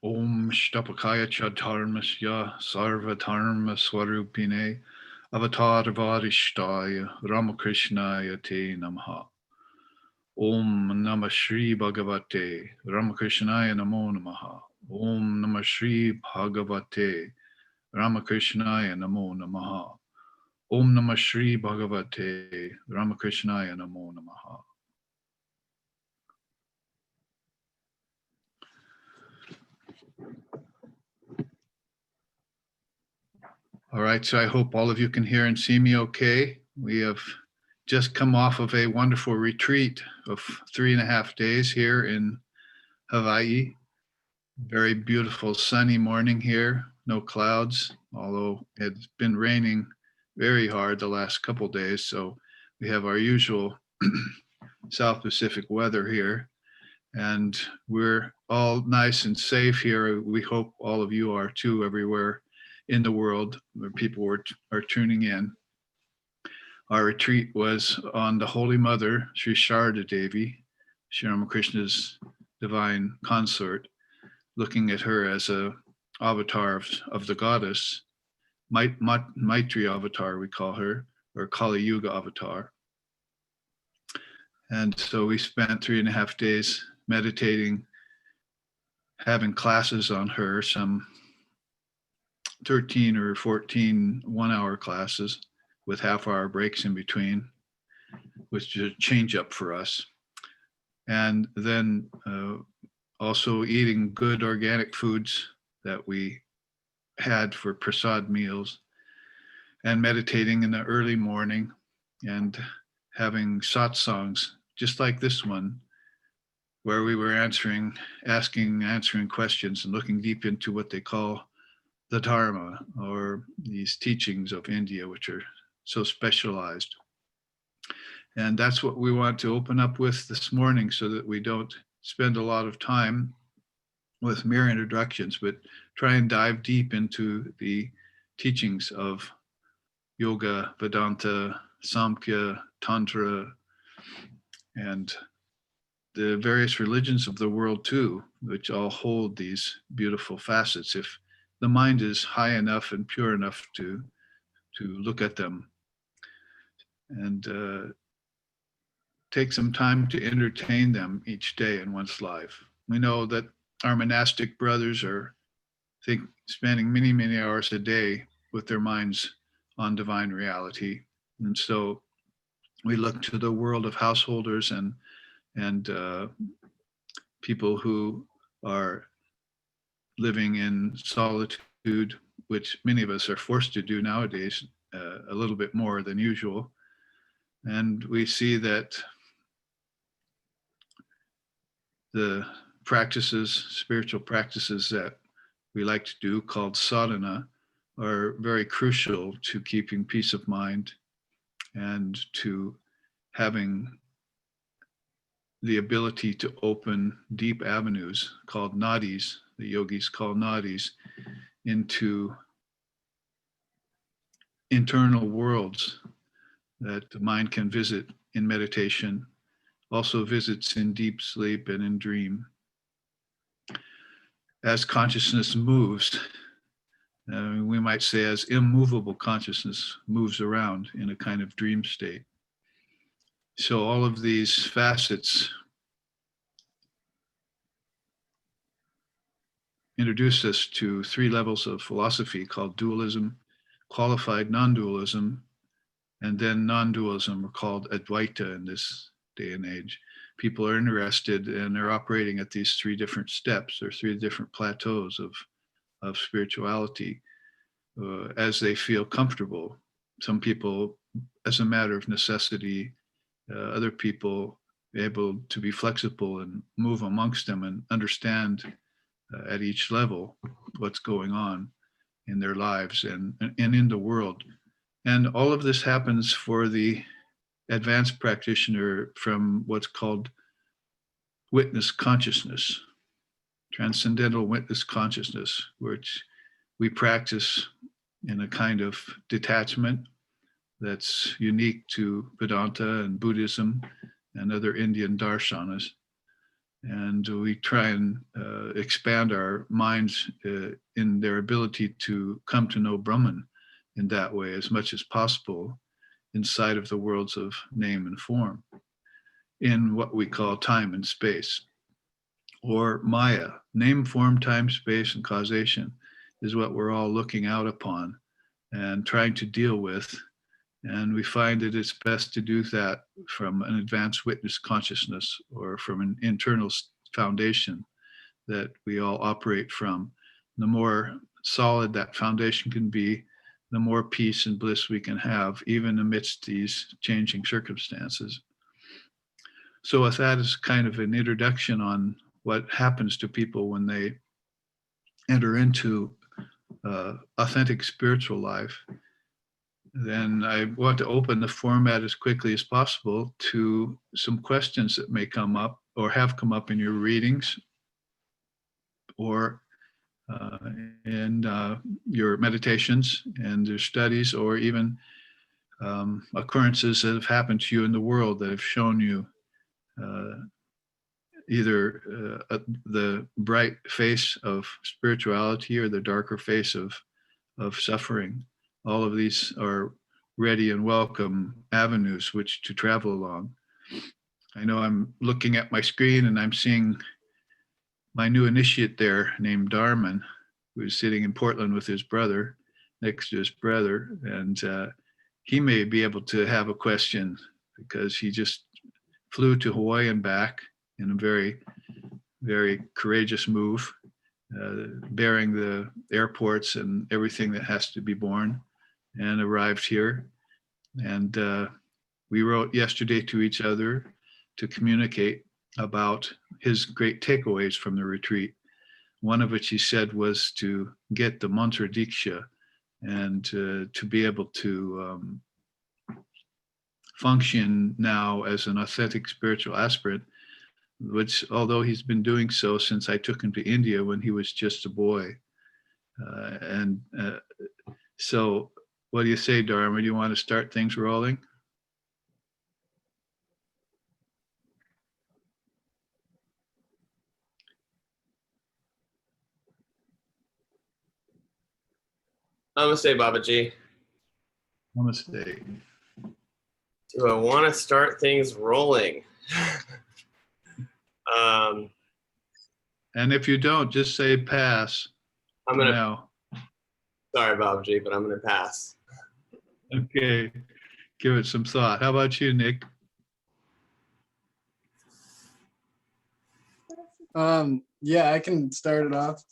Om Shtapakaya Chadharmasya Sarvatarma Swarupine Avatarvadishtaya Ramakrishnaya Te Namaha. Om Namah Shri Bhagavate Ramakrishnaya Namo Namaha. Om Namah Shri Bhagavate Ramakrishnaya Namo Namaha. Om Namah Shri Bhagavate Ramakrishnaya Namo Namaha. All right, so I hope all of you can hear and see me okay. We have just come off of a wonderful retreat of 3.5 days here in Hawaii. Very beautiful sunny morning here, no clouds, although it's been raining very hard the last couple days. So we have our usual South Pacific weather here, and we're all nice and safe here. We hope all of you are too, everywhere in the world where people are tuning in. Our retreat was on the Holy Mother, Sri Sharda Devi, Sri Ramakrishna's divine consort, looking at her as a avatar of the goddess, Maitri avatar, we call her, or Kali Yuga avatar. And so we spent 3.5 days meditating, having classes on her, some 13 or 14 one-hour classes with half-hour breaks in between, which is a change up for us. And then also eating good organic foods that we had for prasad meals, and meditating in the early morning and having satsangs just like this one, where we were answering questions and looking deep into what they call the Dharma, or these teachings of India, which are so specialized. And that's what we want to open up with this morning, so that we don't spend a lot of time with mere introductions, but try and dive deep into the teachings of yoga, Vedanta, Samkhya, Tantra, and the various religions of the world too, which all hold these beautiful facets, if the mind is high enough and pure enough to look at them, and take some time to entertain them each day in one's life. We know that our monastic brothers are spending many, many hours a day with their minds on divine reality. And so we look to the world of householders and people who are living in solitude, which many of us are forced to do nowadays, a little bit more than usual. And we see that the spiritual practices that we like to do, called sadhana, are very crucial to keeping peace of mind and to having the ability to open deep avenues called nadis, the yogis call nadis, into internal worlds that the mind can visit in meditation, also visits in deep sleep and in dream. As consciousness moves, we might say as immovable consciousness moves around in a kind of dream state. So all of these facets introduce us to 3 levels of philosophy called dualism, qualified non-dualism, and then non-dualism, are called Advaita in this day and age. People are interested and are operating at these 3 different steps, or 3 different plateaus of spirituality as they feel comfortable. Some people, as a matter of necessity, other people able to be flexible and move amongst them and understand at each level what's going on in their lives and in the world. And all of this happens for the advanced practitioner from what's called witness consciousness, transcendental witness consciousness, which we practice in a kind of detachment that's unique to Vedanta and Buddhism and other Indian darshanas. And we try and expand our minds in their ability to come to know Brahman in that way as much as possible inside of the worlds of name and form in what we call time and space, or Maya. Name, form, time, space, and causation is what we're all looking out upon and trying to deal with. And we find that it's best to do that from an advanced witness consciousness or from an internal foundation that we all operate from. The more solid that foundation can be, the more peace and bliss we can have, even amidst these changing circumstances. So with that as kind of an introduction on what happens to people when they enter into authentic spiritual life, then I want to open the format as quickly as possible to some questions that may come up or have come up in your readings or in your meditations and your studies, or even occurrences that have happened to you in the world that have shown you either the bright face of spirituality or the darker face of suffering. All of these are ready and welcome avenues which to travel along. I know I'm looking at my screen and I'm seeing my new initiate there named Dharman, who's sitting in Portland with his brother, next to his brother. And he may be able to have a question because he just flew to Hawaii and back in a very, very courageous move, bearing the airports and everything that has to be borne, and arrived here. And we wrote yesterday to each other to communicate about his great takeaways from the retreat. One of which he said was to get the mantra diksha and to be able to function now as an authentic spiritual aspirant, which although he's been doing so since I took him to India when he was just a boy. So what do you say, Dharma? Do you want to start things rolling? Namaste, Babaji. Namaste. Do I want to start things rolling? And if you don't, just say pass. I'm gonna. Now. Sorry, Babaji, but I'm gonna pass. Okay, give it some thought. How about you, Nick? Yeah, I can start it off.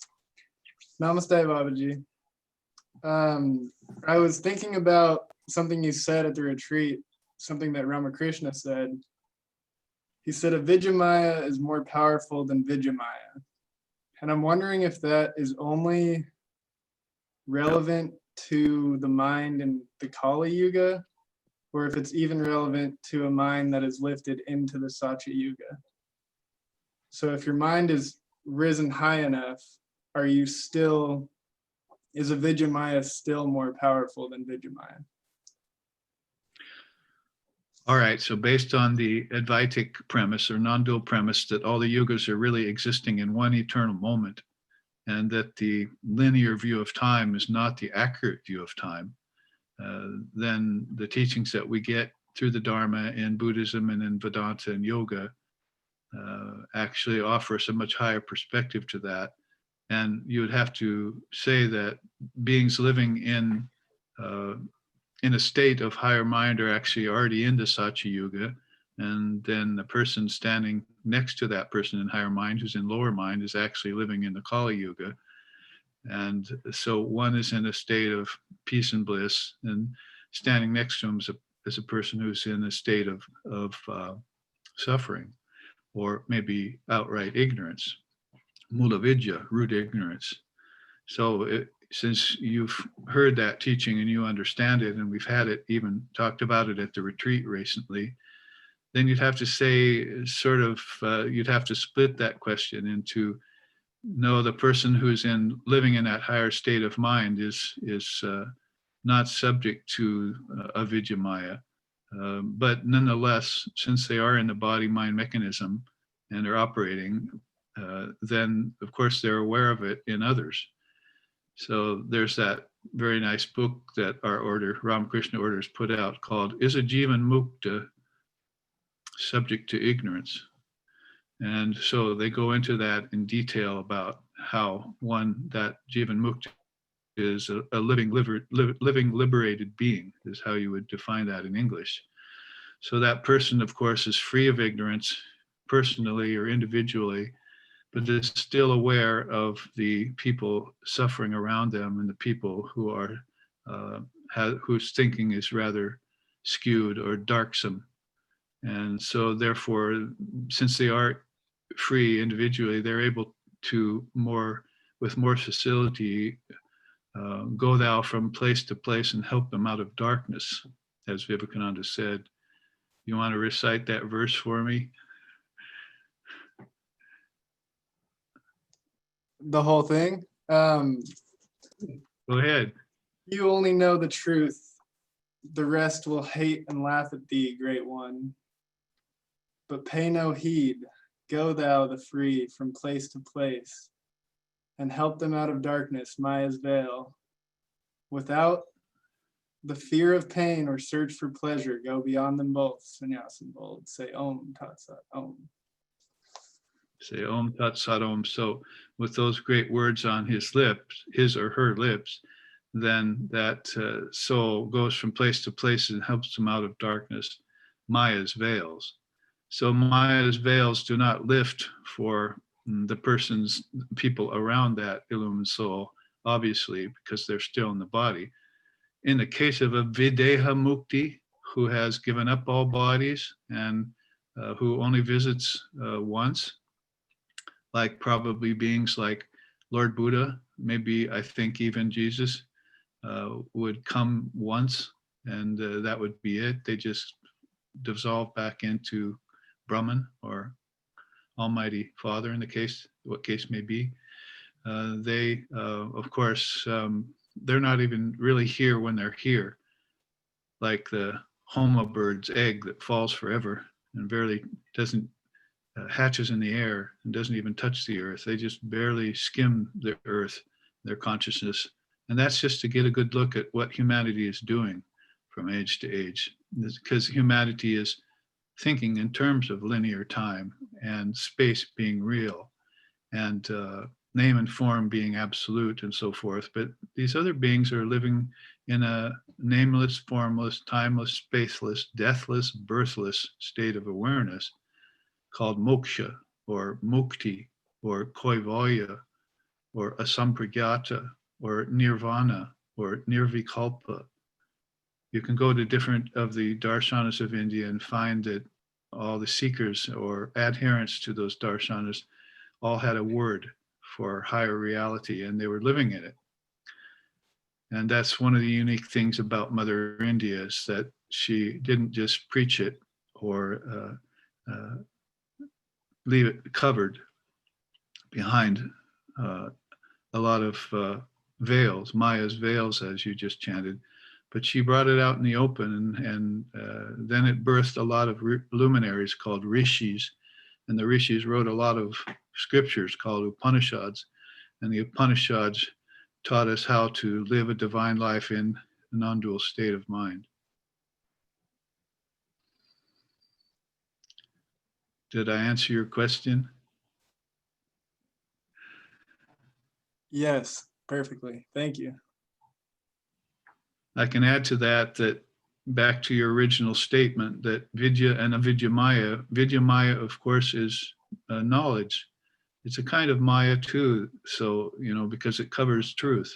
Namaste, Babaji. I was thinking about something you said at the retreat, something that Ramakrishna said. He said avidyamaya is more powerful than vidyamaya. And I'm wondering if that is only relevant to the mind in the Kali Yuga, or if it's even relevant to a mind that is lifted into the Satsang Yuga. So if your mind is risen high enough, is avidyamaya still more powerful than vidyamaya? All right, so based on the Advaitic premise or non-dual premise that all the yugas are really existing in one eternal moment, and that the linear view of time is not the accurate view of time, then the teachings that we get through the Dharma in Buddhism and in Vedanta and yoga actually offer us a much higher perspective to that. And you would have to say that beings living in a state of higher mind are actually already in the Satsang Yuga, and then the person standing next to that person in higher mind who's in lower mind is actually living in the Kali Yuga. And so one is in a state of peace and bliss, and standing next to him is a person who's in a state of suffering, or maybe outright ignorance, mula vidya, root ignorance. So since you've heard that teaching and you understand it, and we've had it even talked about it at the retreat recently, then you'd have to say you'd have to split that question into, no, the person who's living in that higher state of mind is not subject to avidyamaya, but nonetheless, since they are in the body-mind mechanism, and are operating, then of course they're aware of it in others. So there's that very nice book that our order, Ramakrishna orders, put out called Is a Jivan Mukta Subject to Ignorance? And so they go into that in detail about how that Jivan Mukta is a living liberated being, is how you would define that in English. So that person, of course, is free of ignorance personally or individually, but is still aware of the people suffering around them and the people who are whose thinking is rather skewed or darksome. And so therefore, since they are free individually, they're able to with more facility go thou from place to place and help them out of darkness, as Vivekananda said. You want to recite that verse for me? The whole thing. Go ahead. You only know the truth. The rest will hate and laugh at thee, great one. But pay no heed. Go thou the free from place to place, and help them out of darkness, Maya's veil. Without the fear of pain or search for pleasure, go beyond them both. Sannyas and bold. Say Om Tat Sat Om. Say Om Tat Sat Om. So with those great words on his lips, his or her lips, then that soul goes from place to place and helps them out of darkness, Maya's veils. So Maya's veils do not lift for the people around that illumined soul, obviously, because they're still in the body. In the case of a videha mukti, who has given up all bodies and who only visits once, like probably beings like Lord Buddha, maybe I think even Jesus would come once and that would be it. They just dissolve back into Brahman or Almighty Father in what case may be. They, of course, they're not even really here when they're here, like the Homa bird's egg that falls forever and barely doesn't hatches in the air and doesn't even touch the earth. They just barely skim the earth, their consciousness. And that's just to get a good look at what humanity is doing from age to age, because humanity is thinking in terms of linear time and space being real and name and form being absolute and so forth. But these other beings are living in a nameless, formless, timeless, spaceless, deathless, birthless state of awareness called moksha or mukti or koivalya or asampragyata or nirvana or nirvikalpa. You can go to different of the darshanas of India and find that all the seekers or adherents to those darshanas all had a word for higher reality and they were living in it. And that's one of the unique things about Mother India, is that she didn't just preach it or leave it covered behind a lot of veils, Maya's veils, as you just chanted, but she brought it out in the open, and then it birthed a lot of luminaries called rishis, and the rishis wrote a lot of scriptures called Upanishads, and the Upanishads taught us how to live a divine life in a non-dual state of mind. Did I answer your question? Yes, perfectly. Thank you. I can add to that back to your original statement that vidya and vidyamaya, of course, is knowledge. It's a kind of maya too. So, because it covers truth.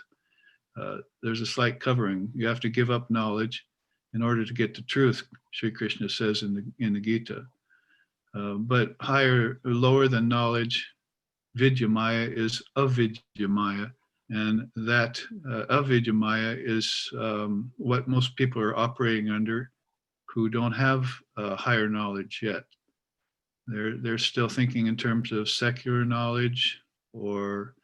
There's a slight covering. You have to give up knowledge in order to get the truth, Sri Krishna says in the Gita. But lower than knowledge, vidyamaya is avidyamaya. And that avidyamaya is what most people are operating under who don't have higher knowledge yet. They're still thinking in terms of secular knowledge or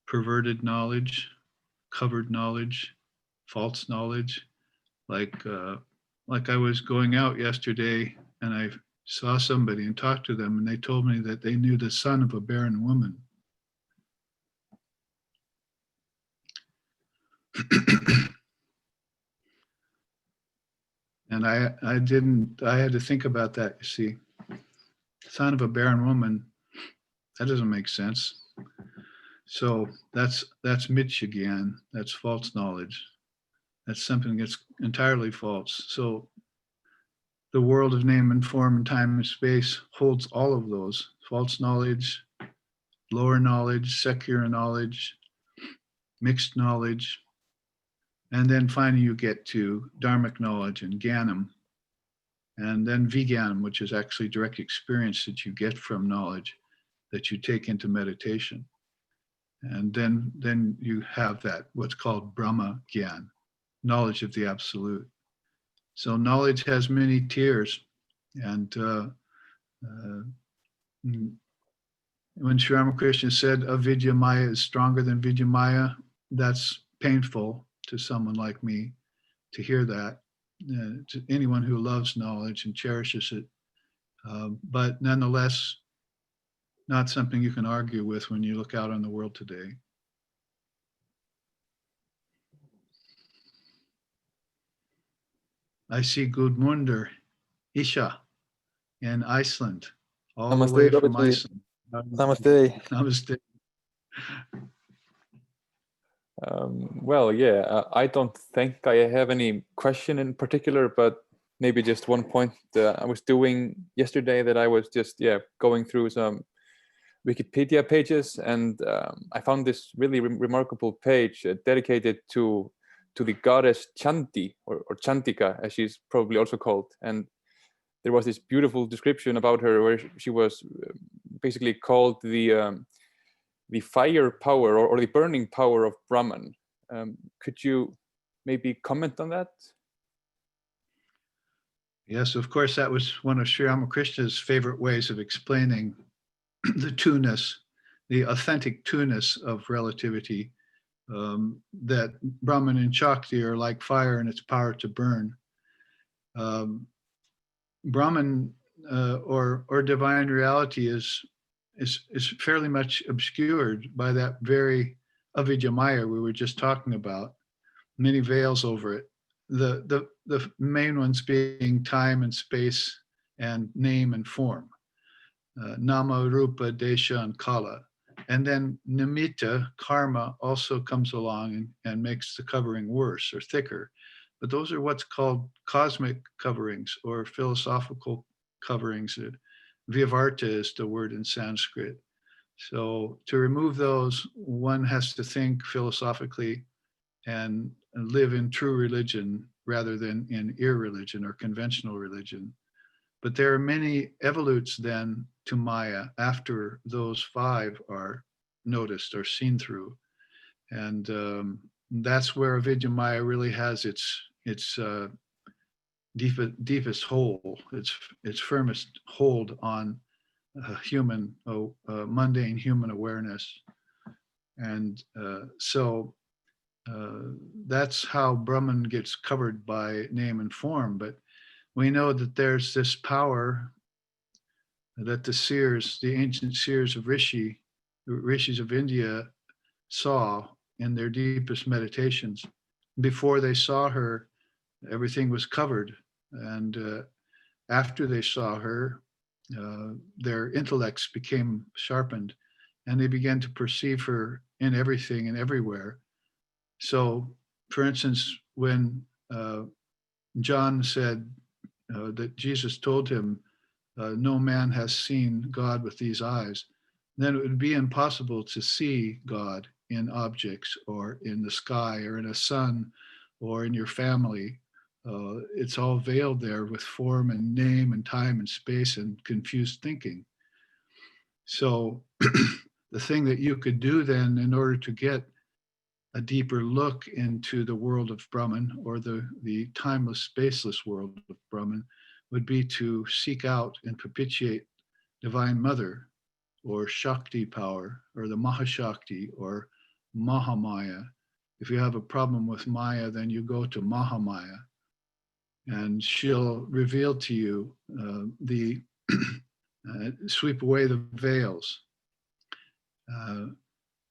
perverted knowledge, covered knowledge, false knowledge, like like I was going out yesterday and I saw somebody and talked to them, and they told me that they knew the son of a barren woman. And I had to think about that, you see. Son of a barren woman, that doesn't make sense. So that's Michigan, that's false knowledge. That's something that's entirely false. So the world of name and form and time and space holds all of those: false knowledge, lower knowledge, secular knowledge, mixed knowledge. And then finally you get to dharmic knowledge and Gyanam. And then Vijnanam, which is actually direct experience that you get from knowledge that you take into meditation. And then you have that, what's called Brahma Gyan, knowledge of the absolute. So knowledge has many tiers. And when Sri Ramakrishna said avidyamaya is stronger than vidyamaya, that's painful to someone like me to hear that. To anyone who loves knowledge and cherishes it, but nonetheless, not something you can argue with when you look out on the world today. I see Gudmundur Isha in Iceland, all the way Namaste, from Babaji. Iceland. Namaste. Namaste. Well, yeah, I don't think I have any question in particular, but maybe just one point I was doing yesterday that I was just, going through some Wikipedia pages, and I found this really remarkable page dedicated to the goddess Chanti, or Chantika, as she's probably also called. And there was this beautiful description about her where she was basically called the fire power or the burning power of Brahman. Could you maybe comment on that? Yes, of course, that was one of Sri Ramakrishna's favorite ways of explaining the two-ness, the authentic two-ness of relativity, that Brahman and Shakti are like fire and its power to burn. Brahman or divine reality is fairly much obscured by that very avidyamaya we were just talking about, many veils over it. The main ones being time and space and name and form, nama, rupa, desha, and kala. And then nimitta, karma, also comes along and makes the covering worse or thicker. But those are what's called cosmic coverings or philosophical coverings. Vyavarta is the word in Sanskrit. So to remove those, one has to think philosophically and live in true religion rather than in irreligion or conventional religion. But there are many evolutes then to Maya after those five are noticed or seen through. And that's where Vidyamaya really has its deepest hold, its firmest hold on human, mundane human awareness. And so that's how Brahman gets covered by name and form. But we know that there's this power that the seers, the ancient seers of rishis of India, saw in their deepest meditations. Before they saw her, everything was covered. And after they saw her, their intellects became sharpened and they began to perceive her in everything and everywhere. So, for instance, when John said that Jesus told him, no man has seen God with these eyes, then it would be impossible to see God in objects or in the sky or in a sun or in your family. It's all veiled there with form and name and time and space and confused thinking. So the thing that you could do then in order to get a deeper look into the world of Brahman or the timeless, spaceless world of Brahman would be to seek out and propitiate Divine Mother or Shakti power or the Mahashakti or Mahamaya. If you have a problem with Maya, then you go to Mahamaya. and she'll reveal to you the sweep away the veils,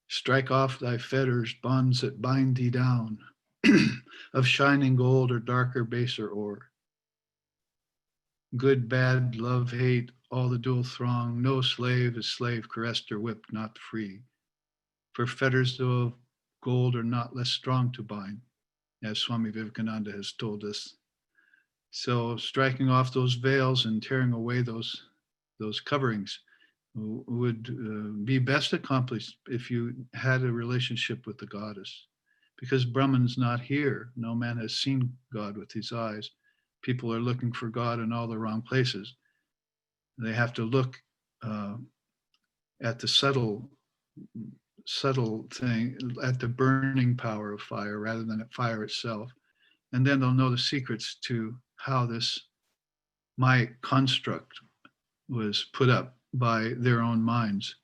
strike off thy fetters, bonds that bind thee down, of shining gold or darker baser ore. Good, bad, love, hate, all the dual throng, no slave is slave, caressed or whipped, not free. For fetters though of gold are not less strong to bind, as Swami Vivekananda has told us. So striking off those veils and tearing away those coverings would be best accomplished if you had a relationship with the goddess. Because Brahman's not here. No man has seen God with his eyes. People are looking for God in all the wrong places. They have to look at the subtle thing, at the burning power of fire rather than at fire itself. And then they'll know the secrets to how this Maya construct was put up by their own minds.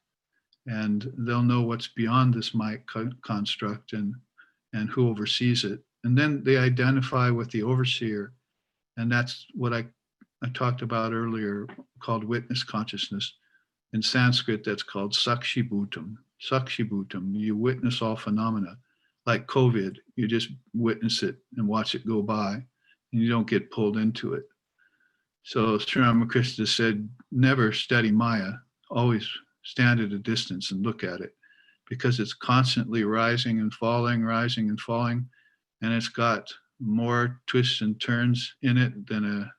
And they'll know what's beyond this Maya construct and who oversees it. And then they identify with the overseer. And that's what I talked about earlier, called witness consciousness. In Sanskrit, that's called Sakshibhutam. Sakshibhutam, you witness all phenomena. Like COVID, you just witness it and watch it go by, and you don't get pulled into it. So Sri Ramakrishna said, never study Maya, always stand at a distance and look at it, because it's constantly rising and falling, and it's got more twists and turns in it than a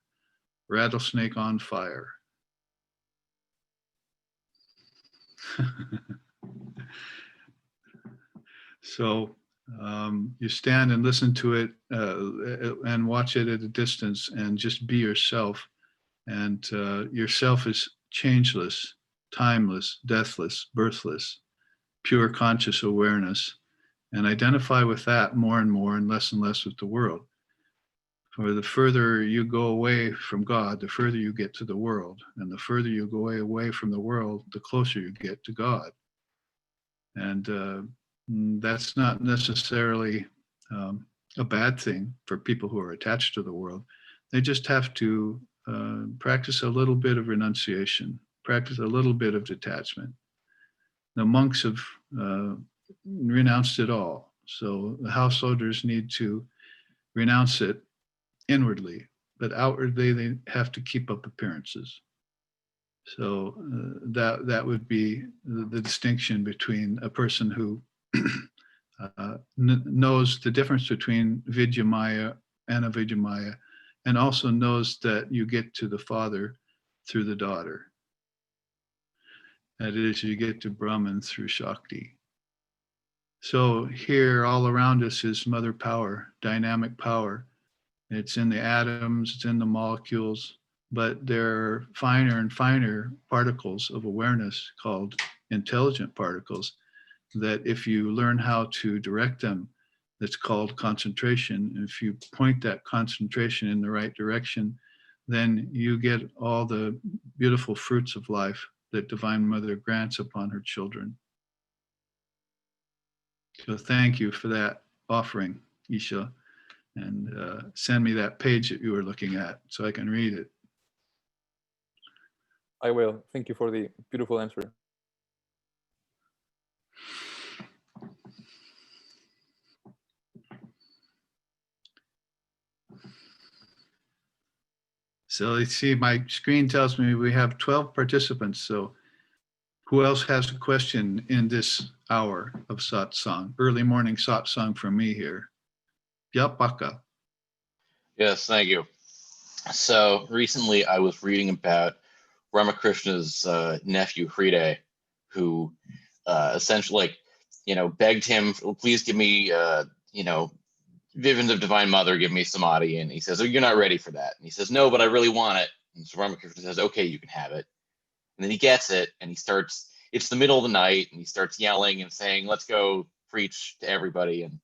rattlesnake on fire. So you stand and listen to it and watch it at a distance and just be yourself. And yourself is changeless, timeless, deathless, birthless, pure conscious awareness. And identify with that more and more and less with the world. For the further you go away from God, the further you get to the world. And the further you go away from the world, the closer you get to God. And that's not necessarily a bad thing for people who are attached to the world. They just have to practice a little bit of renunciation, practice a little bit of detachment. The monks have renounced it all. So the householders need to renounce it inwardly, but outwardly they have to keep up appearances. So that would be the distinction between a person who knows the difference between vidyamaya and avidyamaya, and also knows that you get to the Father through the daughter. That is, you get to Brahman through Shakti. So here, all around us is mother power, dynamic power. It's in the atoms, it's in the molecules, but there are finer and finer particles of awareness called intelligent particles that if you learn how to direct them, that's called concentration. If you point that concentration in the right direction, then you get all the beautiful fruits of life that Divine Mother grants upon her children. So thank you for that offering, Isha, and send me that page that you were looking at so I can read it. I will. Thank you for the beautiful answer. So let's see, my screen tells me we have 12 participants. So who else has a question in this hour of satsang, early morning satsang for me here? Yapaka. Yes, thank you. So recently I was reading about Ramakrishna's nephew, Hriday, who essentially, begged him, please give me, visions of Divine Mother, give me samadhi. And he says, oh, you're not ready for that. And he says, no, but I really want it. And so Ramakrishna says, okay, you can have it. And then he gets it and he starts, it's the middle of the night and he starts yelling and saying, let's go preach to everybody. And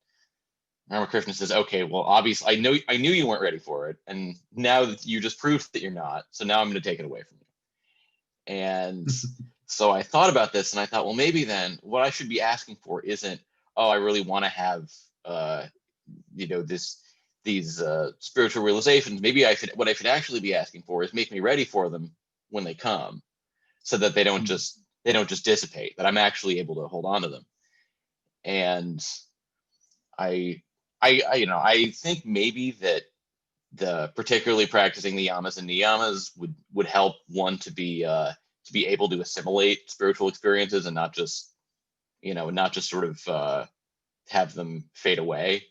Ramakrishna says, okay, well, obviously I knew you weren't ready for it. And now that you just proved that you're not, so now I'm going to take it away from you. And so I thought about this and I thought, well, maybe then what I should be asking for isn't, oh, I really want to have, spiritual realizations, maybe what I should actually be asking for is make me ready for them when they come, so that they don't just dissipate, that I'm actually able to hold on to them. And I think maybe that particularly practicing the yamas and niyamas would help one to be able to assimilate spiritual experiences and not just sort of have them fade away.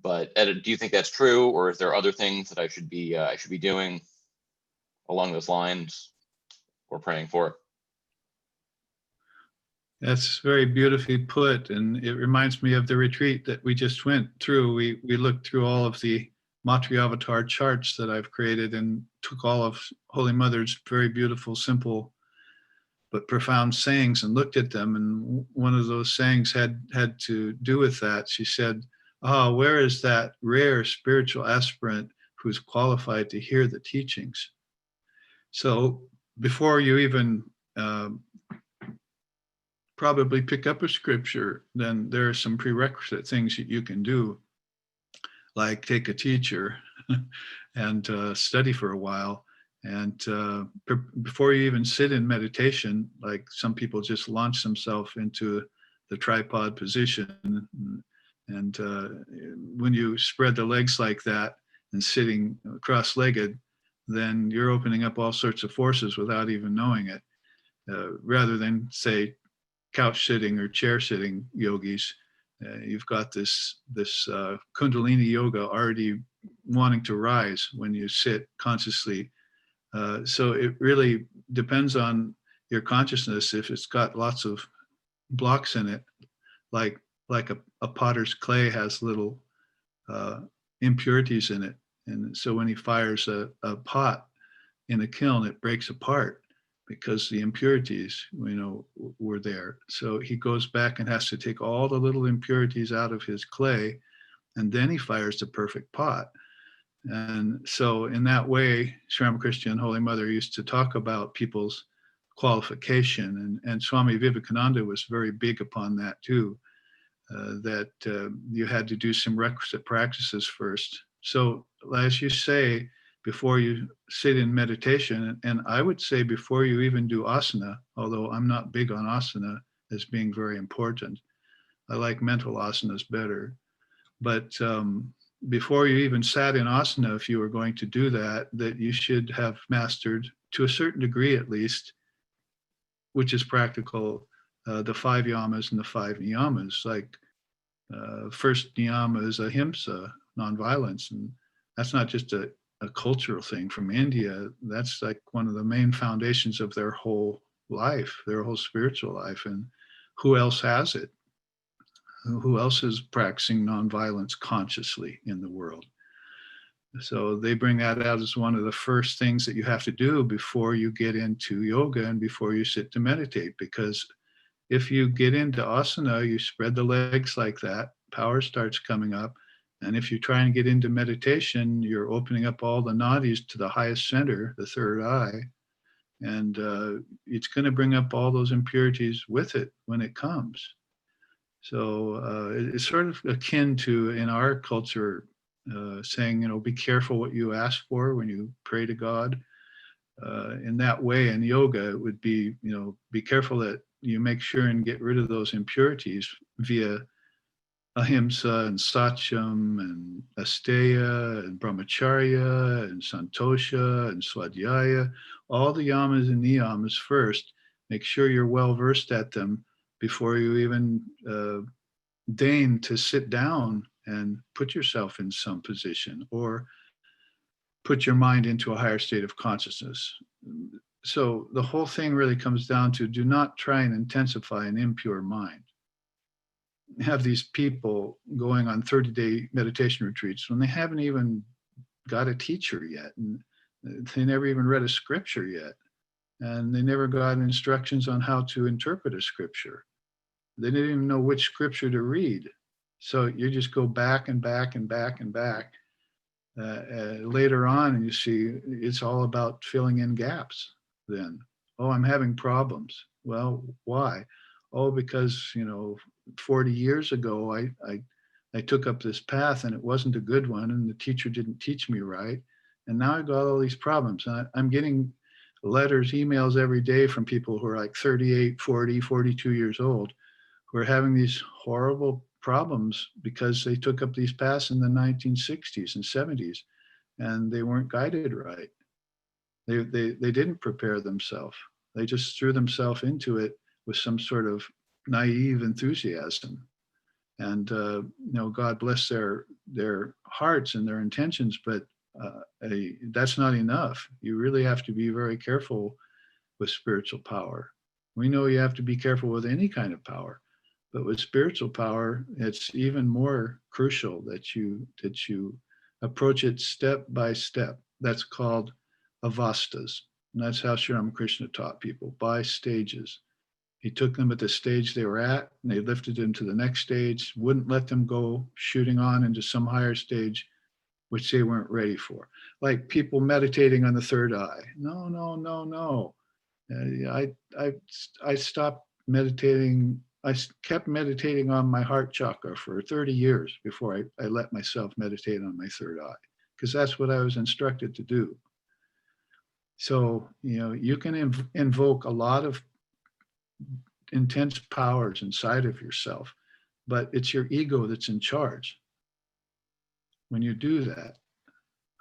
But do you think that's true, or is there other things that I should be doing along those lines or praying for? That's very beautifully put, and it reminds me of the retreat that we just went through. We looked through all of the Matriavatar charts that I've created and took all of Holy Mother's very beautiful, simple, but profound sayings and looked at them. And one of those sayings had to do with that. She said, where is that rare spiritual aspirant who's qualified to hear the teachings? So before you even probably pick up a scripture, then there are some prerequisite things that you can do, like take a teacher and study for a while. And before you even sit in meditation, like some people just launch themselves into the tripod position. And when you spread the legs like that and sitting cross-legged, then you're opening up all sorts of forces without even knowing it. Rather than, say, couch sitting or chair sitting yogis, you've got this Kundalini yoga already wanting to rise when you sit consciously. So it really depends on your consciousness. If it's got lots of blocks in it, like a potter's clay has little impurities in it, and so when he fires a pot in a kiln, it breaks apart because the impurities, were there. So he goes back and has to take all the little impurities out of his clay, and then he fires the perfect pot. And so in that way, Sri Ramakrishna and Holy Mother used to talk about people's qualification, and Swami Vivekananda was very big upon that too, that you had to do some requisite practices first. So as you say, before you sit in meditation, and I would say before you even do asana, although I'm not big on asana as being very important. I like mental asanas better. But before you even sat in asana, if you were going to do that you should have mastered, to a certain degree at least, which is practical, the 5 yamas and the 5 niyamas. Like first niyama is ahimsa, nonviolence, and that's not just a cultural thing from India. That's like one of the main foundations of their whole life, their whole spiritual life. And who else has it? Who else is practicing nonviolence consciously in the world? So they bring that out as one of the first things that you have to do before you get into yoga and before you sit to meditate. Because if you get into asana, you spread the legs like that, power starts coming up. And if you try and get into meditation, you're opening up all the nadis to the highest center, the third eye. And it's going to bring up all those impurities with it when it comes. So it's sort of akin to, in our culture, saying, be careful what you ask for when you pray to God. In that way, in yoga, it would be, be careful that you make sure and get rid of those impurities via ahimsa and satyam and asteya and brahmacharya and santosha and swadhyaya, all the yamas and niyamas first. Make sure you're well versed at them before you even deign to sit down and put yourself in some position or put your mind into a higher state of consciousness. So the whole thing really comes down to, do not try and intensify an impure mind. Have these people going on 30-day meditation retreats when they haven't even got a teacher yet, and they never even read a scripture yet, and they never got instructions on how to interpret a scripture. They didn't even know which scripture to read. So you just go back and back and back and back. Later on, and you see it's all about filling in gaps then. Oh, I'm having problems. Well, why? Oh, because, 40 years ago, I I took up this path and it wasn't a good one, and the teacher didn't teach me right. And now I got all these problems. I'm getting letters, emails every day from people who are like 38, 40, 42 years old, who are having these horrible problems because they took up these paths in the 1960s and 70s, and they weren't guided right. They didn't prepare themselves. They just threw themselves into it with some sort of naive enthusiasm. And God bless their hearts and their intentions, but that's not enough. You really have to be very careful with spiritual power. We know you have to be careful with any kind of power, but with spiritual power, it's even more crucial that you approach it step by step. That's called avastas, and that's how Sri Ramakrishna taught people, by stages. He took them at the stage they were at, and they lifted them to the next stage, wouldn't let them go shooting on into some higher stage, which they weren't ready for. Like people meditating on the third eye. No, no, no, no. I stopped meditating. I kept meditating on my heart chakra for 30 years before I let myself meditate on my third eye, because that's what I was instructed to do. So, you can invoke a lot of intense powers inside of yourself, but it's your ego that's in charge. When you do that,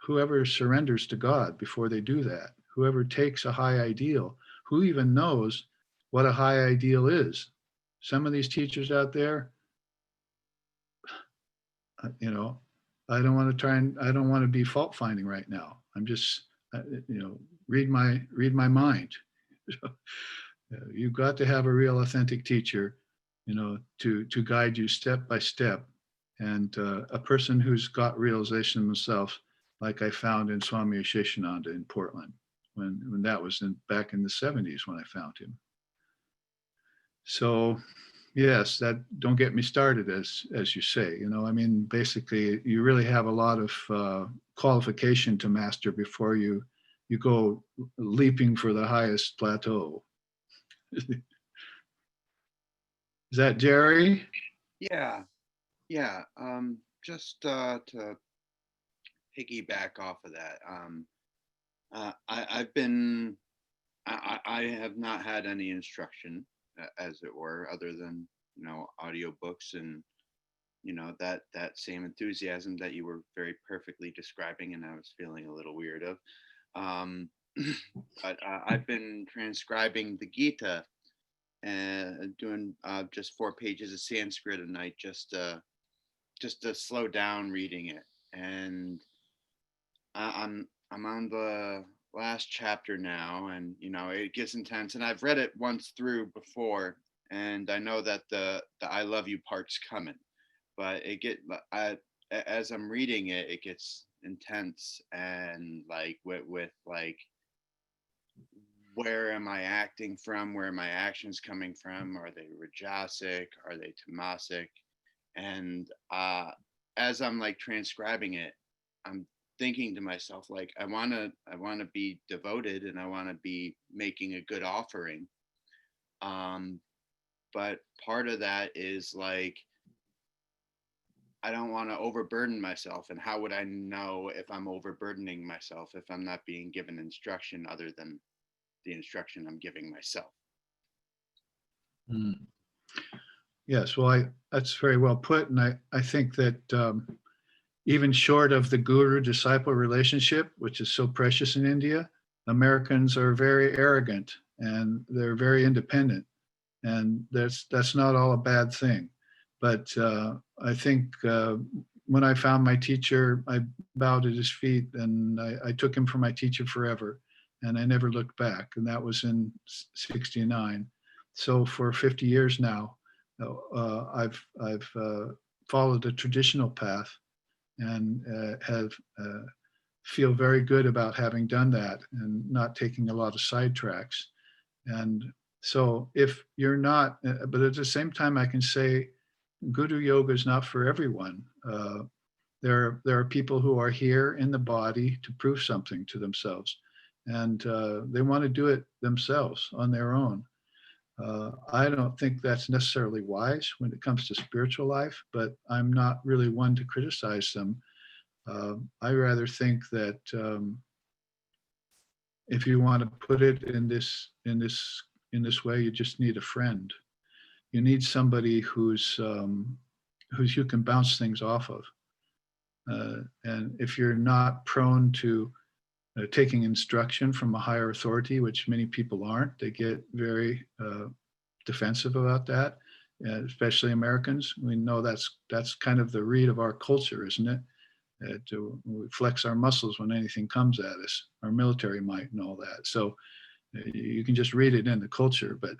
whoever surrenders to God before they do that, whoever takes a high ideal, who even knows what a high ideal is? Some of these teachers out there, I don't want to be fault finding right now. I'm just, read my mind. You've got to have a real authentic teacher, to guide you step by step, and a person who's got realization of themselves, like I found in Swami Sheshananda in Portland, when that was back in the 70s when I found him. So, yes, that don't get me started, as you say. Basically, you really have a lot of qualification to master before you go leaping for the highest plateau. Is that Jerry? Yeah. Just to piggyback off of that, I have not had any instruction, as it were, other than audiobooks and that same enthusiasm that you were very perfectly describing, and I was feeling a little weird of. But I've been transcribing the Gita and doing just 4 pages of Sanskrit a night, just to slow down reading it. And I'm on the last chapter now, and it gets intense. And I've read it once through before, and I know that the "I love you" part's coming, but as I'm reading it, it gets intense, and like with like, where am I acting from? Where are my actions coming from? Are they rajasic? Are they tamasic? And as I'm like transcribing it, I'm thinking to myself, like, I want to be devoted, and I want to be making a good offering. But part of that is like, I don't want to overburden myself. And how would I know if I'm overburdening myself if I'm not being given instruction other than the instruction I'm giving myself? Yes, well, that's very well put. And I think that even short of the guru-disciple relationship, which is so precious in India, Americans are very arrogant and they're very independent. And that's not all a bad thing. But I think when I found my teacher, I bowed at his feet, and I took him for my teacher forever. And I never looked back. And that was in '69. So for 50 years now, I've followed a traditional path, and feel very good about having done that and not taking a lot of sidetracks. And so if you're not, but at the same time, I can say Guru Yoga is not for everyone. There are people who are here in the body to prove something to themselves, and they want to do it themselves on their own. I don't think that's necessarily wise when it comes to spiritual life, but I'm not really one to criticize them. I rather think that if you want to put it in this way, you just need a friend. You need somebody who's you can bounce things off of. And if you're not prone to taking instruction from a higher authority, which many people aren't, they get very defensive about that, especially Americans. We know that's kind of the read of our culture, isn't it? We flex our muscles when anything comes at us, our military might and all that. So you can just read it in the culture. But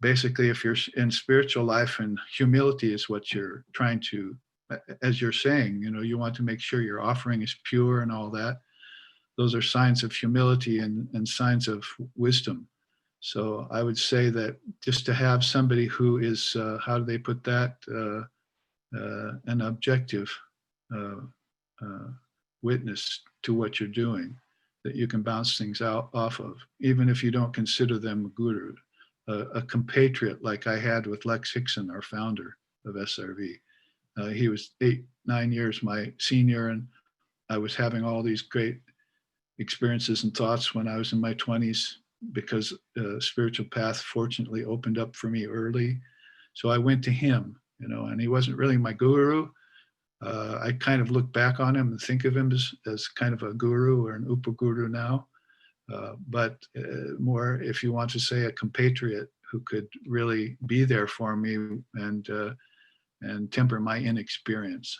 basically, if you're in spiritual life and humility is what you're trying to, as you're saying, you want to make sure your offering is pure and all that. Those are signs of humility and signs of wisdom. So I would say that just to have somebody who is, how do they put that, an objective witness to what you're doing, that you can bounce things out off of, even if you don't consider them a guru, a compatriot like I had with Lex Hickson, our founder of SRV. He was 8-9 years my senior, and I was having all these great experiences and thoughts when I was in my 20s, because spiritual path fortunately opened up for me early. So I went to him, and he wasn't really my guru. I kind of look back on him and think of him as kind of a guru or an upaguru now. But more, if you want to say, a compatriot who could really be there for me and temper my inexperience,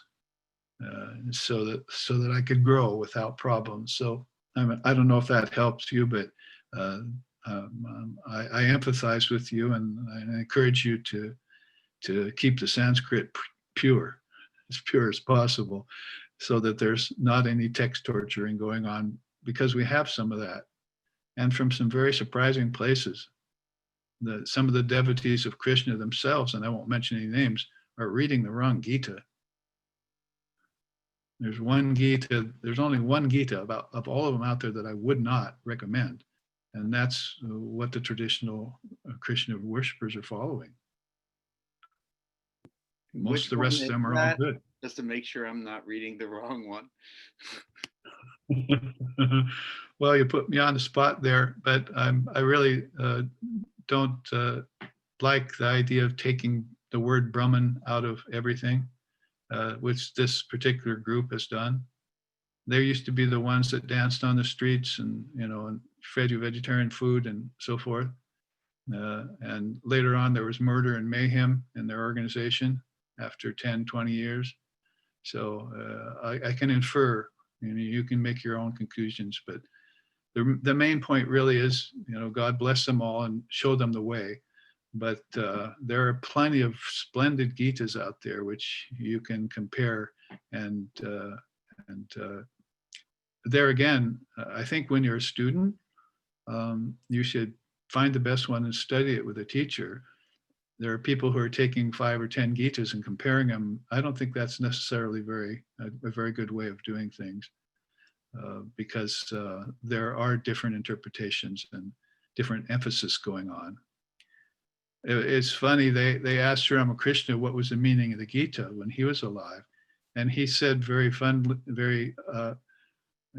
so that I could grow without problems. So I don't know if that helps you, but I empathize with you, and I encourage you to keep the Sanskrit pure, as pure as possible, so that there's not any text torturing going on, because we have some of that, and from some very surprising places. Some of the devotees of Krishna themselves, and I won't mention any names, are reading the wrong Gita. There's only one Gita of all of them out there that I would not recommend. And that's what the traditional Krishna worshippers are following. Most of the rest of them are all good. Just to make sure I'm not reading the wrong one. Well, you put me on the spot there, but I really don't like the idea of taking the word Brahman out of everything, which this particular group has done. They used to be the ones that danced on the streets and fed you vegetarian food and so forth. And later on, there was murder and mayhem in their organization after 10, 20 years. So I can infer, you can make your own conclusions, but the main point really is, God bless them all and show them the way. But there are plenty of splendid Gitas out there which you can compare. And there again, I think when you're a student, you should find the best one and study it with a teacher. There are people who are taking 5 or 10 Gitas and comparing them. I don't think that's necessarily a very good way of doing things, because there are different interpretations and different emphasis going on. It's funny, they asked Ramakrishna what was the meaning of the Gita when he was alive. And he said very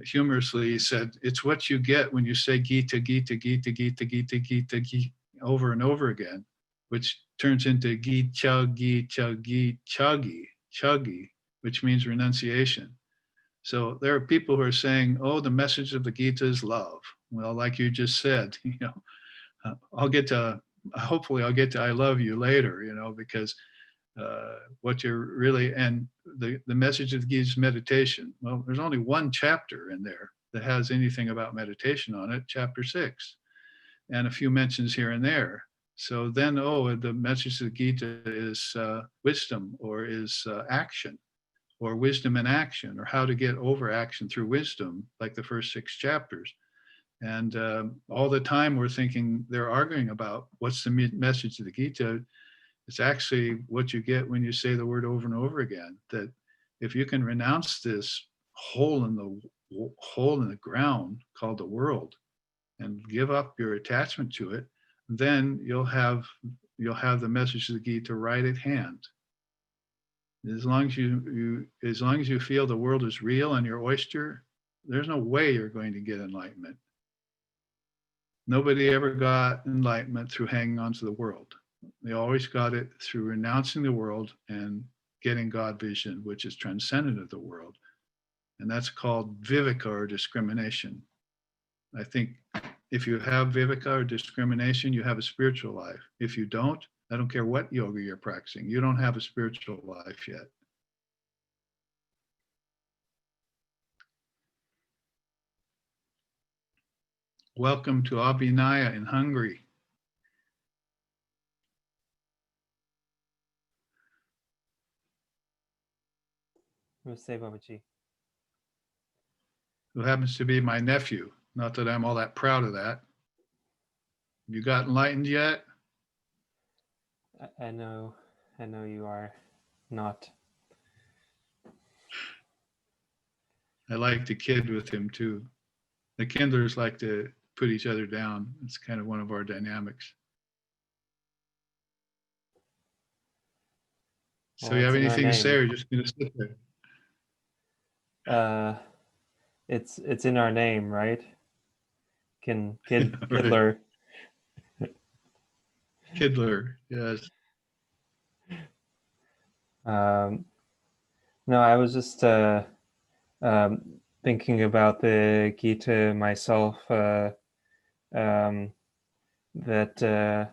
humorously, he said, it's what you get when you say Gita, Gita, Gita, Gita, Gita, Gita, Gita over and over again, which turns into Gicha, Gicha, Gichagi, Chagi, which means renunciation. So there are people who are saying, oh, the message of the Gita is love. Well, like you just said, hopefully I'll get to I love you later, because what you're really, and the message of the Gita is meditation. Well, there's only one chapter in there that has anything about meditation on it, chapter 6, and a few mentions here and there. So then, the message of the Gita is wisdom, or is action, or wisdom in action, or how to get over action through wisdom, like the first 6 chapters. And all the time we're thinking they're arguing about what's the message of the Gita. It's actually what you get when you say the word over and over again, that if you can renounce this hole in the ground called the world and give up your attachment to it, then you'll have the message of the Gita right at hand. As long as you feel the world is real and your oyster, there's no way you're going to get enlightenment. Nobody ever got enlightenment through hanging on to the world. They always got it through renouncing the world and getting God vision, which is transcendent of the world. And that's called viveka, or discrimination. I think if you have viveka, or discrimination, you have a spiritual life. If you don't, I don't care what yoga you're practicing, you don't have a spiritual life yet. Welcome to Abhinaya in Hungary. Namaste, Babaji. Who happens to be my nephew. Not that I'm all that proud of that. You got enlightened yet? I know you are not. I like to kid with him too. The kindlers like to put each other down. It's kind of one of our dynamics. So Well, you have it's in our anything to say, name. or you're just going to sit there? It's in our name, right? Right. Kidler. Kidler, yes. No, I was just thinking about the Gita myself. That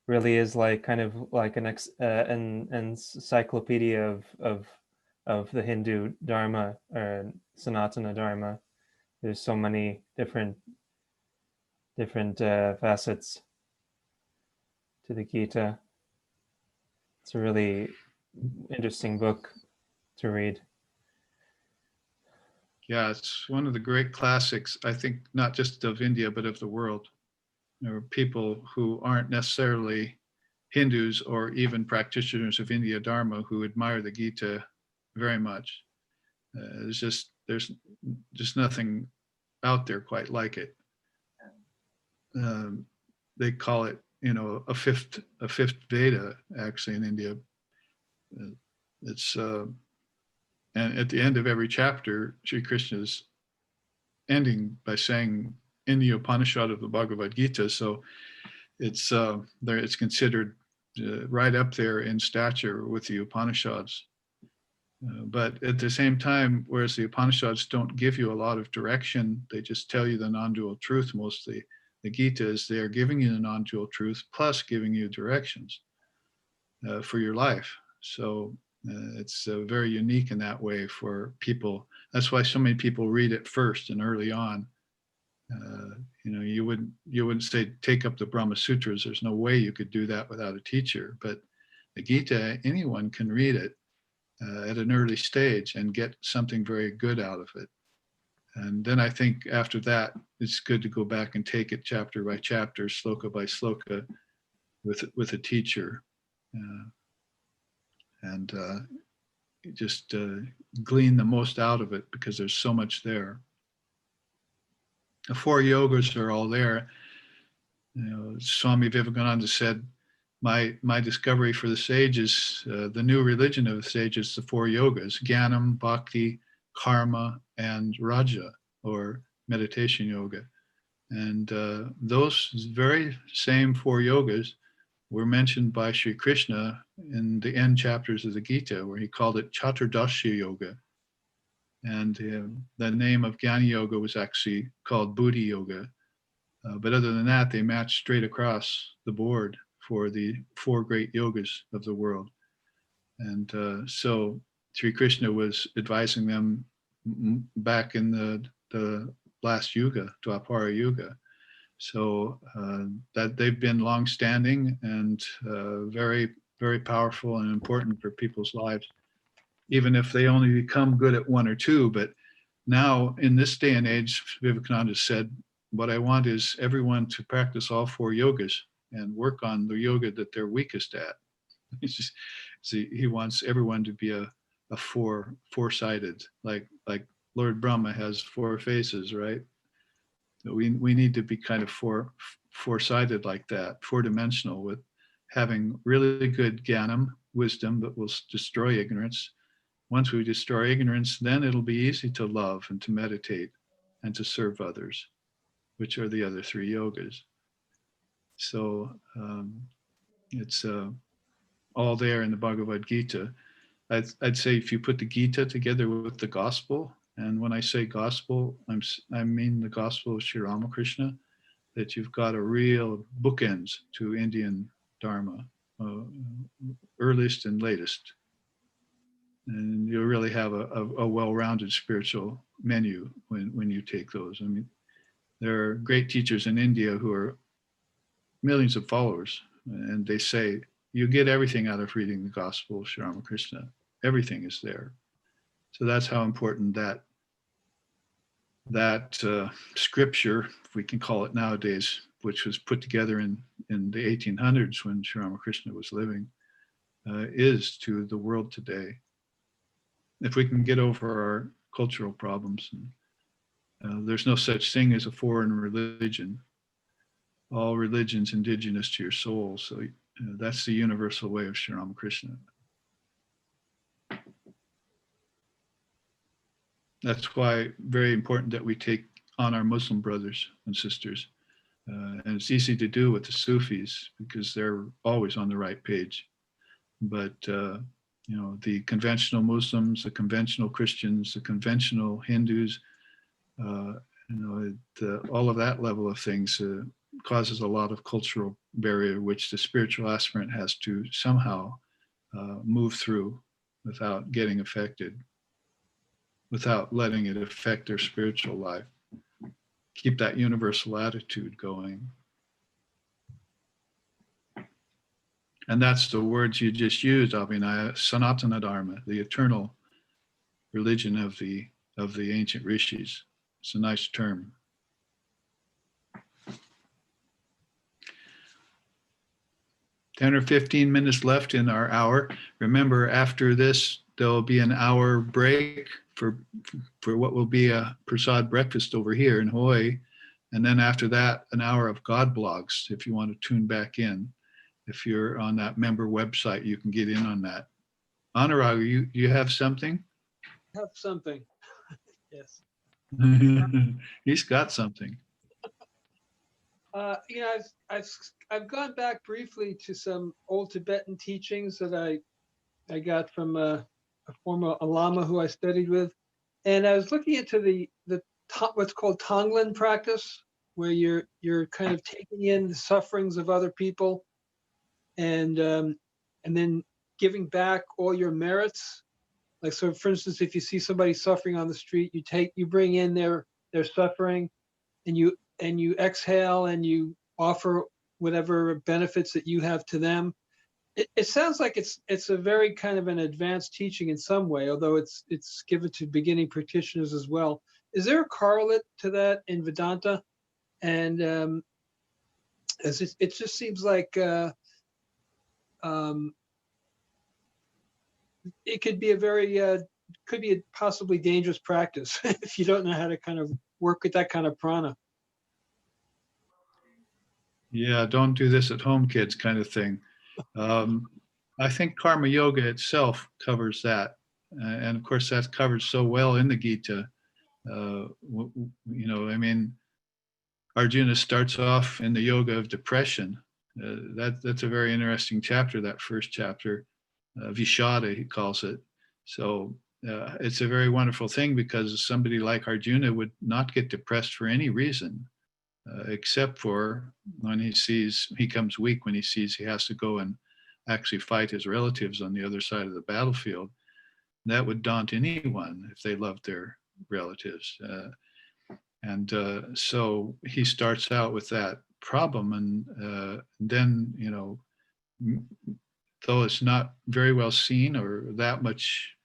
really is like kind of like an encyclopedia of the Hindu Dharma or Sanatana Dharma. There's so many different facets to the Gita. It's a really interesting book to read. Yeah, it's one of the great classics, I think, not just of India, but of the world. There are people who aren't necessarily Hindus or even practitioners of India Dharma who admire the Gita very much. There's just nothing out there quite like it. They call it, a fifth Veda actually in India. It's and at the end of every chapter, Sri Krishna's ending by saying in the Upanishad of the Bhagavad Gita. So it's there. It's considered right up there in stature with the Upanishads. But at the same time, whereas the Upanishads don't give you a lot of direction, they just tell you the non-dual truth mostly. The Gita is there giving you the non-dual truth plus giving you directions for your life. So it's very unique in that way for people. That's why so many people read it first and early on. You wouldn't say take up the Brahma Sutras. There's no way you could do that without a teacher. But the Gita, anyone can read it at an early stage and get something very good out of it. And then I think after that, it's good to go back and take it chapter by chapter, sloka by sloka, with a teacher, and just glean the most out of it because there's so much there. The four yogas are all there. Swami Vivekananda said, my discovery for the sages, the new religion of the sages, the four yogas: Jnanam, Bhakti, Karma, and Raja, or meditation yoga. And those very same four yogas were mentioned by Sri Krishna in the end chapters of the Gita, where he called it Chaturdashya Yoga. And the name of Jnana Yoga was actually called Buddhi Yoga. But other than that, they matched straight across the board for the four great yogas of the world. And so Sri Krishna was advising them back in the last yuga, Dwapara Yuga. So that they've been long-standing and very, very powerful and important for people's lives, even if they only become good at one or two. But now, in this day and age, Vivekananda said, what I want is everyone to practice all four yogas and work on the yoga that they're weakest at. He wants everyone to be a four-sided, like Lord Brahma has four faces, right? We need to be kind of four-sided like that, four-dimensional, with having really good jnanam, wisdom that will destroy ignorance. Once we destroy ignorance, then it'll be easy to love and to meditate and to serve others, which are the other three yogas. So it's all there in the Bhagavad Gita. I'd say if you put the Gita together with the gospel, and when I say gospel, I mean the gospel of Sri Ramakrishna, that you've got a real bookends to Indian Dharma, earliest and latest. And you'll really have a well-rounded spiritual menu when you take those. I mean, there are great teachers in India who are millions of followers, and they say, you get everything out of reading the gospel of Sri Ramakrishna. Everything is there. So that's how important that scripture, if we can call it nowadays, which was put together in the 1800s when Sri Ramakrishna was living, is to the world today. If we can get over our cultural problems, there's no such thing as a foreign religion. All religions indigenous to your soul. So that's the universal way of Sri Ramakrishna. That's why very important that we take on our Muslim brothers and sisters. And it's easy to do with the Sufis because they're always on the right page. But the conventional Muslims, the conventional Christians, the conventional Hindus, all of that level of things causes a lot of cultural barrier, which the spiritual aspirant has to somehow move through without getting affected, without letting it affect their spiritual life. Keep that universal attitude going. And that's the words you just used, Avidyamaya, Sanatana Dharma, the eternal religion of the ancient rishis. It's a nice term. Ten or 15 minutes left in our hour. Remember, after this, there'll be an hour break for what will be a prasad breakfast over here in Hawaii. And then after that, an hour of God blogs, if you want to tune back in. If you're on that member website, you can get in on that. Anurag, you have something? Have something. Yes. He's got something. I've gone back briefly to some old Tibetan teachings that I got from a former Lama who I studied with, and I was looking into the what's called Tonglen practice, where you're kind of taking in the sufferings of other people, and then giving back all your merits. Like, so for instance, if you see somebody suffering on the street, you bring in their suffering, and you exhale and you offer whatever benefits that you have to them. It sounds like it's a very kind of an advanced teaching in some way, although it's given to beginning practitioners as well. Is there a correlate to that in Vedanta? And it just seems like it could be a possibly dangerous practice if you don't know how to kind of work with that kind of prana. Yeah, don't do this at home, kids, kind of thing. I think karma yoga itself covers that. And of course, that's covered so well in the Gita. Arjuna starts off in the yoga of depression. That's a very interesting chapter, that first chapter. Vishada, he calls it. So it's a very wonderful thing because somebody like Arjuna would not get depressed for any reason. Except for when he becomes weak when he sees he has to go and actually fight his relatives on the other side of the battlefield. That would daunt anyone if they loved their relatives. So he starts out with that problem, and then, though it's not very well seen or that much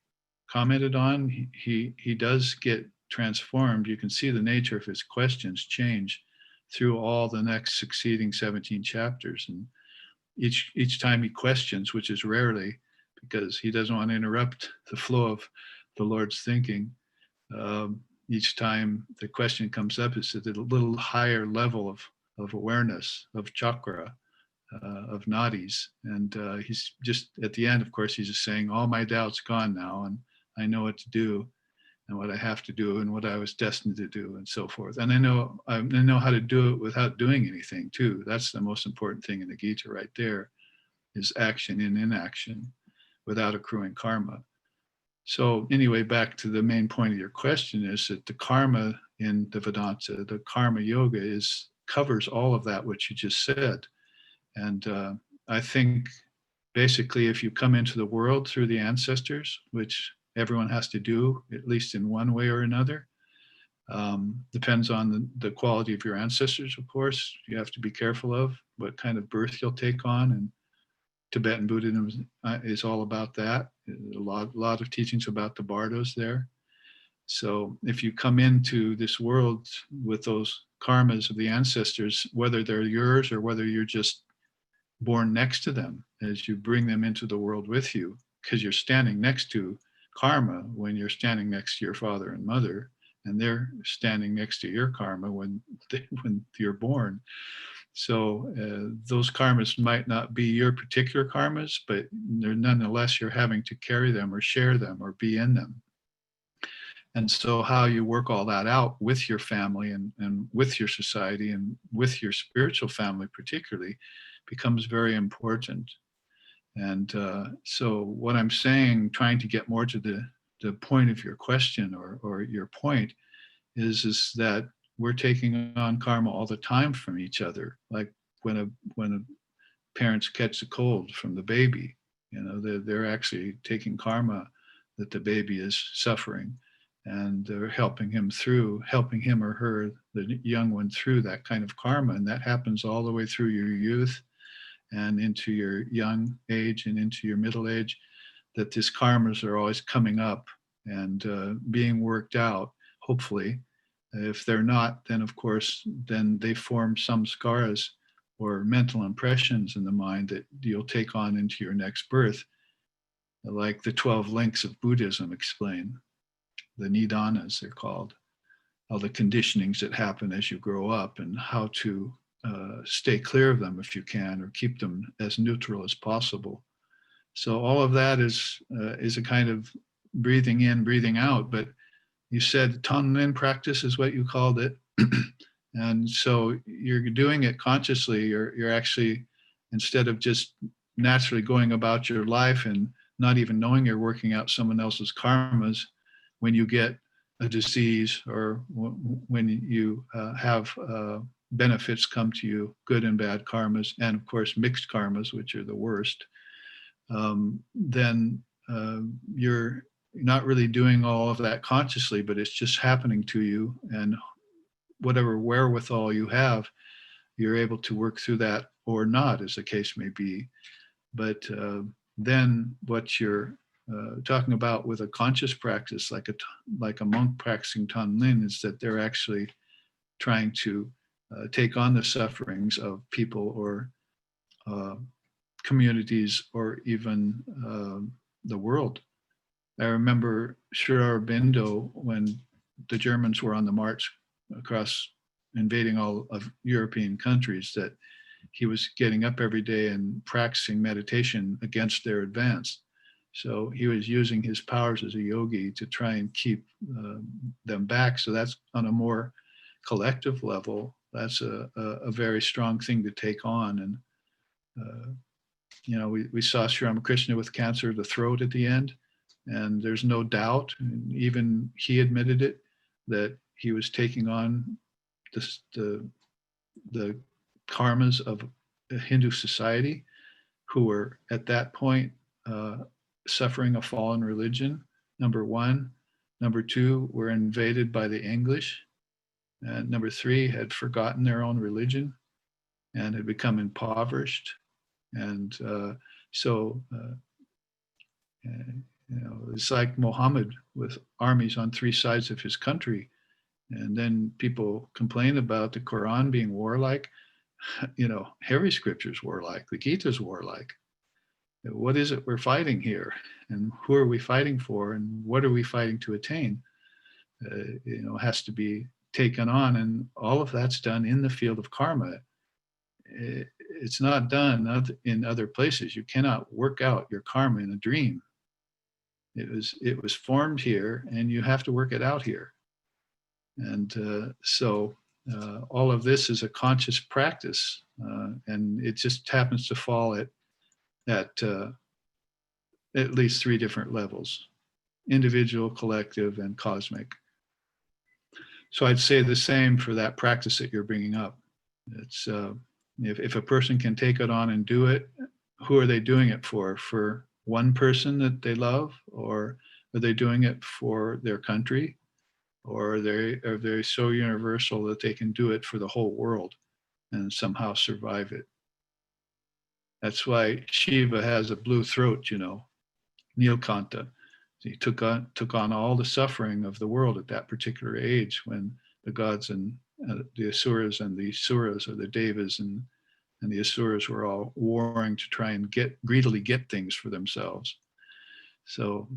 commented on, he does get transformed. You can see the nature of his questions change through all the next succeeding 17 chapters. And each time he questions, which is rarely, because he doesn't want to interrupt the flow of the Lord's thinking, each time the question comes up, it's at a little higher level of awareness, of chakra, of nadis. And he's just at the end, of course, he's just saying, all my doubt's gone now, and I know what to do and what I have to do and what I was destined to do and so forth. And I know how to do it without doing anything too. That's the most important thing in the Gita right there, is action in inaction without accruing karma. So anyway, back to the main point of your question, is that the karma in the Vedanta, the karma yoga covers all of that, what you just said. And I think basically if you come into the world through the ancestors, which everyone has to do, at least in one way or another, depends on the quality of your ancestors, of course. You have to be careful of what kind of birth you'll take on. And Tibetan Buddhism is all about that. A lot of teachings about the bardos there. So if you come into this world with those karmas of the ancestors, whether they're yours or whether you're just born next to them, as you bring them into the world with you, because you're standing next to karma when you're standing next to your father and mother, and they're standing next to your karma when you're born. So those karmas might not be your particular karmas, but nonetheless, you're having to carry them or share them or be in them. And so how you work all that out with your family and with your society and with your spiritual family particularly becomes very important. And so what I'm saying, trying to get more to the point of your question or your point is that we're taking on karma all the time from each other. Like when parents catch a cold from the baby, they're actually taking karma that the baby is suffering, and they're helping him or her, the young one, through that kind of karma. And that happens all the way through your youth and into your young age and into your middle age, that these karmas are always coming up and being worked out, hopefully. If they're not, then of course, then they form some skaras or mental impressions in the mind that you'll take on into your next birth, like the 12 links of Buddhism explain, the nidanas they're called, all the conditionings that happen as you grow up and how to stay clear of them if you can, or keep them as neutral as possible. So all of that is a kind of breathing in, breathing out. But you said Tonglen practice is what you called it. And so you're doing it consciously. You're actually, instead of just naturally going about your life and not even knowing you're working out someone else's karmas, when you get a disease or when you have benefits come to you, good and bad karmas, and of course mixed karmas, which are the worst, then you're not really doing all of that consciously, but it's just happening to you. And whatever wherewithal you have, you're able to work through that or not, as the case may be. But then what you're talking about with a conscious practice, like a monk practicing Tonglen, is that they're actually trying to take on the sufferings of people or communities or even the world. I remember Sri Aurobindo, when the Germans were on the march across, invading all of European countries, that he was getting up every day and practicing meditation against their advance. So he was using his powers as a yogi to try and keep them back. So that's on a more collective level. That's a very strong thing to take on. And, we saw Sri Ramakrishna with cancer of the throat at the end. And there's no doubt, and even he admitted it, that he was taking on the karmas of a Hindu society who were at that point suffering a fallen religion, number one. Number two, were invaded by the English. And number three, had forgotten their own religion and had become impoverished. And it's like Muhammad with armies on three sides of his country. And then people complain about the Quran being warlike. Every scripture's warlike. The Gita's warlike. What is it we're fighting here? And who are we fighting for? And what are we fighting to attain? has to be taken on, and all of that's done in the field of karma. It's not done in other places. You cannot work out your karma in a dream. It was formed here, and you have to work it out here. And so all of this is a conscious practice, and it just happens to fall at least 3 different levels: individual, collective, and cosmic. So I'd say the same for that practice that you're bringing up. It's if a person can take it on and do it, who are they doing it for? For one person that they love, or are they doing it for their country, or are they so universal that they can do it for the whole world and somehow survive it? That's why Shiva has a blue throat, Nilkanta. He took on all the suffering of the world at that particular age, when the gods and the asuras and the suras, or the devas and the asuras, were all warring to try and greedily get things for themselves. So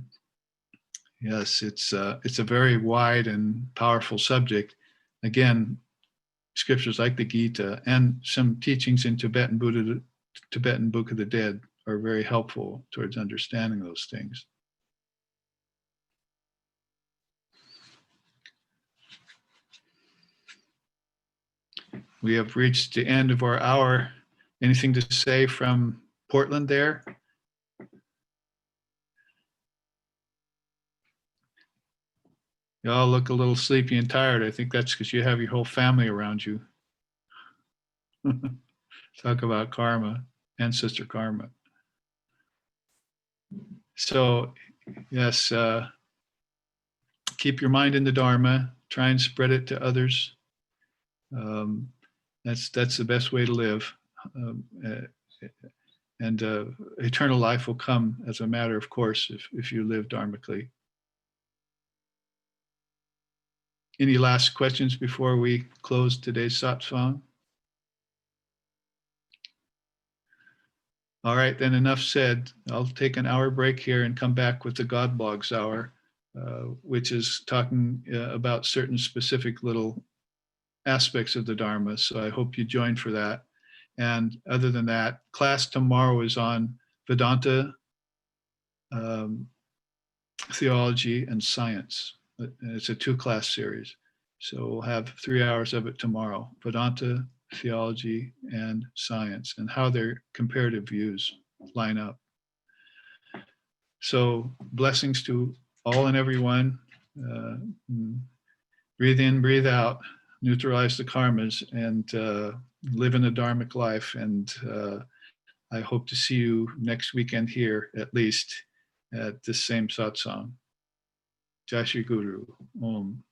yes, it's a very wide and powerful subject. Again, scriptures like the Gita and some teachings in Tibetan Book of the Dead are very helpful towards understanding those things. We have reached the end of our hour. Anything to say from Portland there? You all look a little sleepy and tired. I think that's because you have your whole family around you. Talk about karma, ancestor karma. So, yes, keep your mind in the Dharma. Try and spread it to others. That's the best way to live. And eternal life will come as a matter of course if you live dharmically. Any last questions before we close today's satsang? All right, then enough said. I'll take an hour break here and come back with the God Blogs Hour, which is talking about certain specific little aspects of the Dharma. So I hope you join for that. And other than that, class tomorrow is on Vedanta, theology, and science. It's a 2-class series. So we'll have 3 hours of it tomorrow: Vedanta, theology, and science, and how their comparative views line up. So blessings to all and everyone. Breathe in, breathe out, neutralize the karmas, and live in a dharmic life. And I hope to see you next weekend here, at least, at this same satsang. Jai Shri Guru. Om.